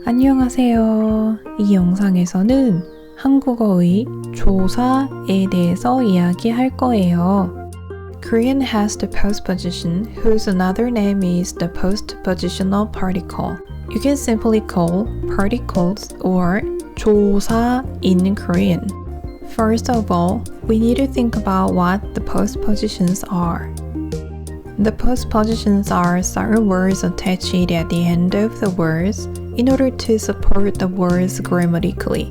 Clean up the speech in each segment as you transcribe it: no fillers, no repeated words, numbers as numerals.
안녕하세요. 이 영상에서는 한국어의 조사에 대해서 이야기할 거예요. Korean has the postposition, whose another name is the postpositional particle. You can simply call particles or 조사 in Korean. First of all, we need to think about what the postpositions are. The postpositions are certain words attached at the end of the words in order to support the words grammatically,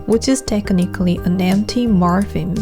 which is technically an empty morpheme.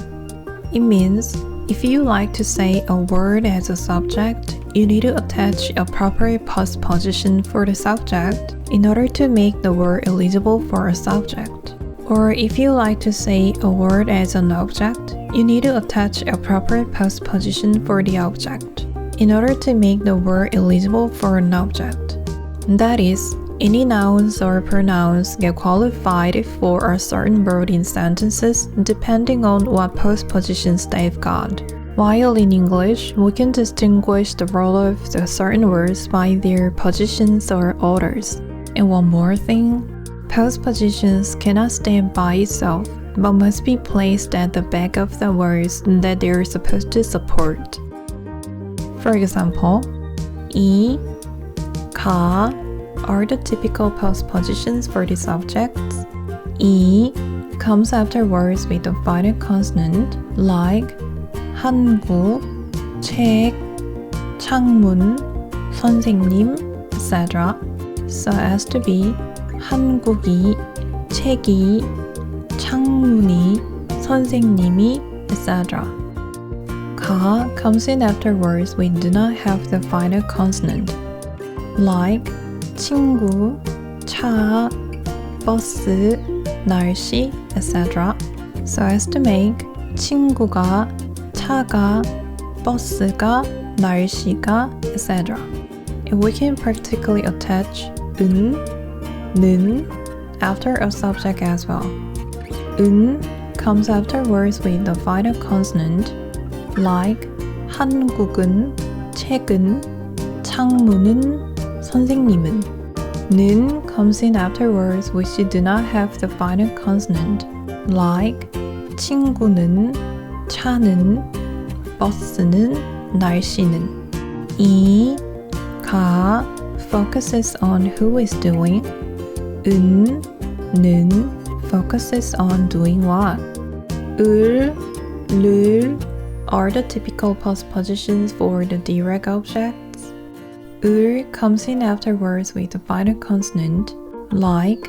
It means if you like to say a word as a subject, you need to attach a proper postposition for the subject in order to make the word eligible for a subject. Or if you like to say a word as an object, you need to attach a proper postposition for the object in order to make the word eligible for an object. That is, any nouns or pronouns get qualified for a certain word in sentences depending on what postpositions they've got. While in English, we can distinguish the role of the certain words by their positions or orders. And one more thing, postpositions cannot stand by itself, but must be placed at the back of the words that they're supposed to support. For example, 이, 가 are the typical postpositions for the subjects. 이 comes after words with a final consonant like 한국, 책, 창문, 선생님, etc. so as to be 한국이, 책이, 창문이, 선생님이, etc. 가 comes in after words we do not have the final consonant like 친구, 차, 버스, 날씨, etc. so as to make 친구가, 차가, 버스가, 날씨가, etc. And we can practically attach 은, 는 after a subject as well. 은 comes after words with the final consonant like 한국은, 책은, 창문은, 선생님은. 는 comes in after words which do not have the final consonant like 친구는, 차는, 버스는, 날씨는. 이, 가 focuses on who is doing. 은, 는 focuses on doing what. 을, 를 are the typical postpositions for the direct objects. 을 comes in after words with the final consonant like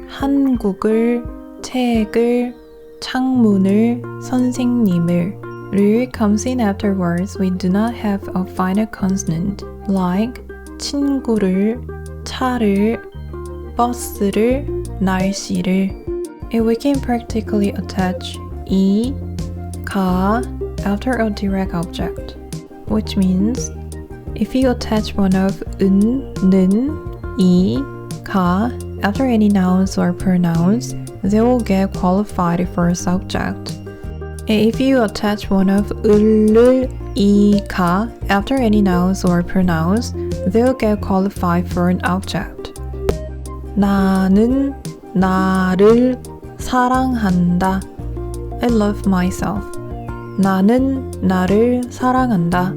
한국을, 책을, 창문을, 선생님을. 를 comes in after words we do not have a final consonant like 친구를, 차를, 버스를, 날씨를. And we can practically attach 이, 가 after a direct object, which means if you attach one of 은, 는, 이, 가 after any nouns or pronouns, they will get qualified for a subject. And if you attach one of 을, 이, 가 after any nouns or pronouns, they will get qualified for an object. 나는 나를 사랑한다. I love myself. 나는 나를 사랑한다.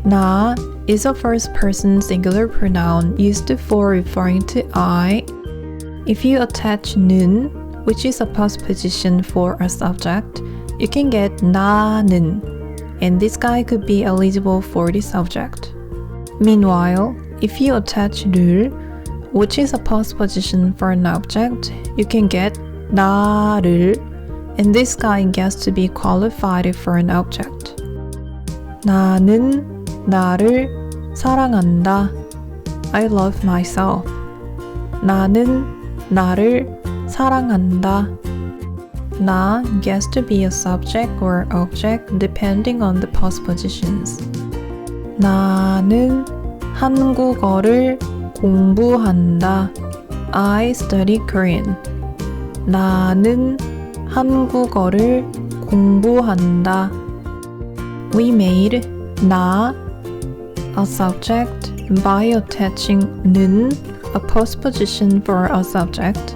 나 is a first person singular pronoun used for referring to I. If you attach 는, which is a postposition for a subject, you can get 나는, and this guy could be eligible for the subject. Meanwhile, if you attach 를, which is a postposition for an object, you can get 나를, and this guy gets to be qualified for an object. 나는 나를 사랑한다. I love myself. 나는 나를 사랑한다. 나 gets to be a subject or object depending on the postpositions. 나는 한국어를 공부한다. I study Korean. 나는 한국어를 공부한다. We made 나 a subject by attaching 는 a postposition for a subject,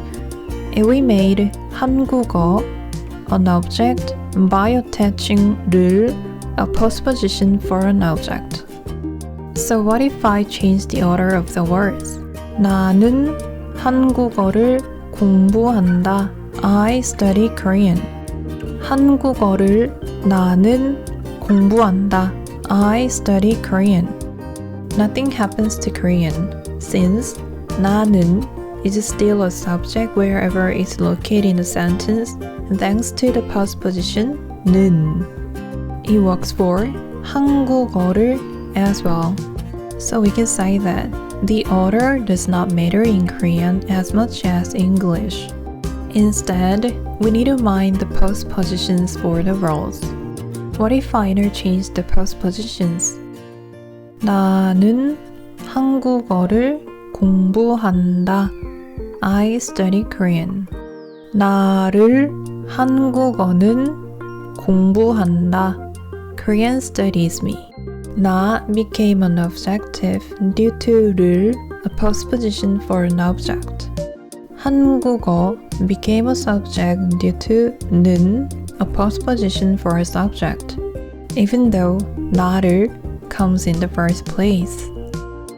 if we made 한국어 an object by attaching 를, a postposition for an object. So what if I change the order of the words? 나는 한국어를 공부한다. I study Korean. 한국어를 나는 공부한다. I study Korean. Nothing happens to Korean since 나는 is still a subject wherever it's located in the sentence thanks to the postposition 는. It works for 한국어를 as well. So we can say that the order does not matter in Korean as much as English. Instead, we need to mind the postpositions for the roles. What if I interchange the postpositions? 나는 한국어를 공부한다. I study Korean. 나를 한국어는 공부한다. Korean studies me. 나 became an objective due to 를, a postposition for an object. 한국어 became a subject due to 는, a postposition for a subject, even though 나를 comes in the first place.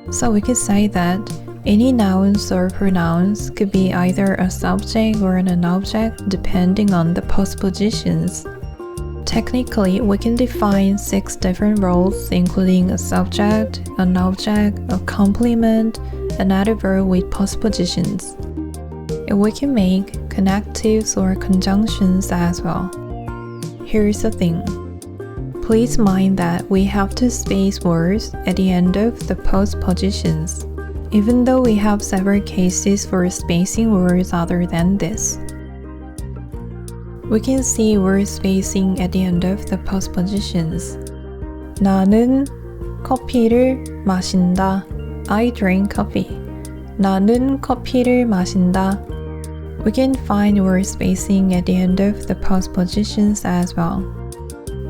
So we could say that any nouns or pronouns could be either a subject or an object depending on the postpositions. Technically, we can define 6 different roles including a subject, an object, a complement, and adverb with postpositions. We can make connectives or conjunctions as well. Here's the thing. Please mind that we have to space words at the end of the postpositions, even though we have several cases for spacing words other than this. We can see word spacing at the end of the postpositions. 나는 커피를 마신다. I drink coffee. 나는 커피를 마신다. We can find word spacing at the end of the postpositions as well.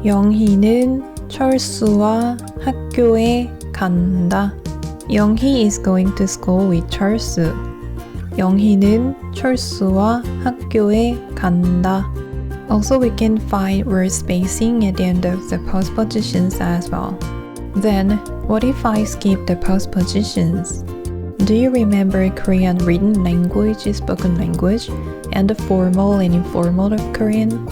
영희는 철수와 학교에 간다. 영희 is going to school with 철수. 영희는 철수와 학교에 간다. Also, we can find word spacing at the end of the postpositions as well. Then, what if I skip the postpositions? Do you remember Korean written language, spoken language, and the formal and informal of Korean?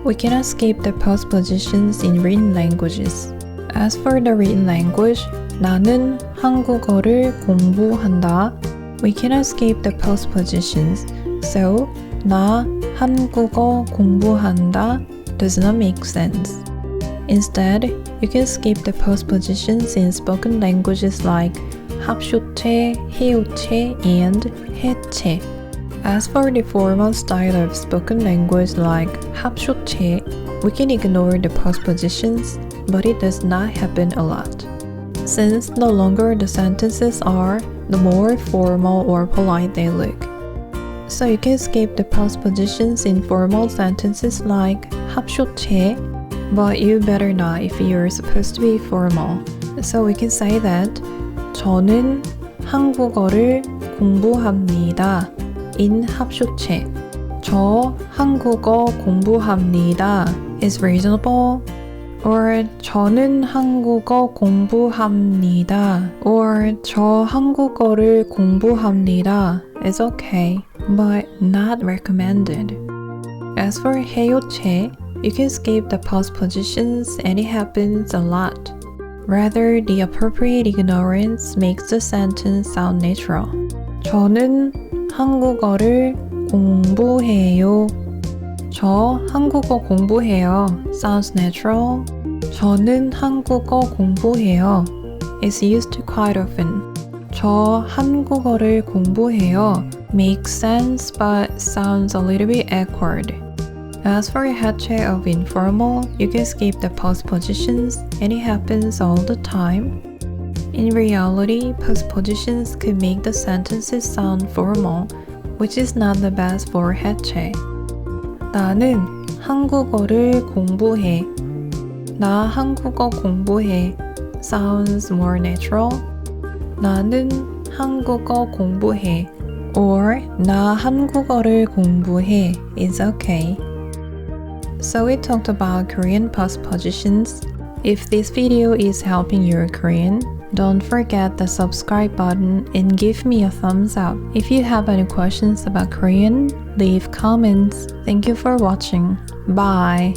We cannot skip the postpositions in written languages. As for the written language, 나는 한국어를 공부한다. We cannot skip the postpositions. So, 나 한국어 공부한다 does not make sense. Instead, you can skip the postpositions in spoken languages like 합쇼체, 해요체, and 해체. As for the formal style of spoken language like 합쇼체, we can ignore the postpositions, but it does not happen a lot. Since the longer the sentences are, the more formal or polite they look. So you can skip the postpositions in formal sentences like 합쇼체, but you better not if you're supposed to be formal. So we can say that 저는 한국어를 공부합니다. in 합쇼체. 저 한국어 공부합니다 is reasonable. Or 저는 한국어 공부합니다. Or 저 한국어를 공부합니다 is okay, but not recommended. As for 해요체, you can skip the postpositions and it happens a lot. Rather, the appropriate ignorance makes the sentence sound natural. 저는 한국어를 공부해요. 저 한국어 공부해요 sounds natural. 저는 한국어 공부해요 is used quite often. 저 한국어를 공부해요 makes sense but sounds a little bit awkward. As for 해체 of informal, you can skip the postpositions and it happens all the time. In reality, postpositions could make the sentences sound formal, which is not the best for 해체. 나는 한국어를 공부해. 나 한국어 공부해 sounds more natural. 나는 한국어 공부해 or 나 한국어를 공부해 is okay. So we talked about Korean postpositions. If this video is helping your Korean, don't forget the subscribe button and give me a thumbs up. If you have any questions about Korean, leave comments. Thank you for watching. Bye!